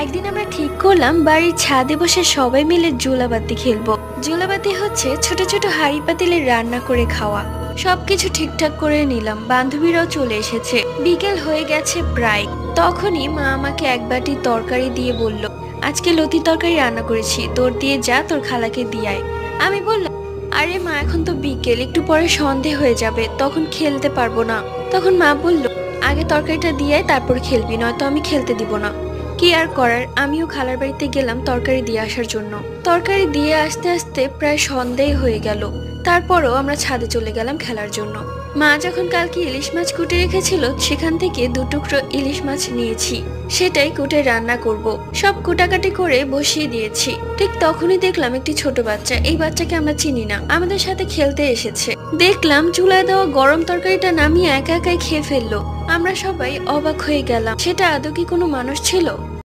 একদিন আমরা ঠিক করলাম বাড়ির ছাদে বসে সবাই মিলে জোলাবাতি খেলবো। জোলাবাতি হচ্ছে ছোট ছোট হাঁড়ি পাতিলে রান্না করে খাওয়া। সবকিছু ঠিকঠাক করে নিলাম, বান্ধবীরাও চলে এসেছে, বিকেল হয়ে গেছে প্রায়। তখনই মা আমাকে এক বাটি তরকারি দিয়ে বলল, আজকে লতি তরকারি রান্না করেছি, তোর দিয়ে যা, তোর খালাকে দিয়ায়। আমি বললাম, আরে মা, এখন তো বিকেল, একটু পরে সন্ধে হয়ে যাবে, তখন খেলতে পারবো না। তখন মা বলল, আগে তরকারিটা দিয়ে তারপর খেলবি, নয়তো আমি খেলতে দিব না। কি আর করার, আমিও খালার বাড়িতে গেলাম তরকারি দিয়ে আসার জন্য। তরকারি দিয়ে আসতে আসতে প্রায় সন্ধ্যাই হয়ে গেল। তারপরও আমরা ছাদে চলে গেলাম খেলার জন্য। মা যখন কালকে ইলিশ মাছ কুটে রেখেছিল, সেখান থেকে 2 টুকরো ইলিশ মাছ নিয়েছি, সেটাই কুটে রান্না করব। সব কুটাকাটি করে বসিয়ে দিয়েছি। ঠিক তখনই দেখলাম একটি ছোট বাচ্চা, এই বাচ্চাকে আমরা চিনি না, আমাদের সাথে খেলতে এসেছে। দেখলাম চুলায় দেওয়া গরম তরকারিটা নামিয়ে একা একাই খেয়ে ফেললো। আমরা সবাই অবাক হয়ে গেলাম, সেটা আদৌ কি কোনো মানুষ ছিল?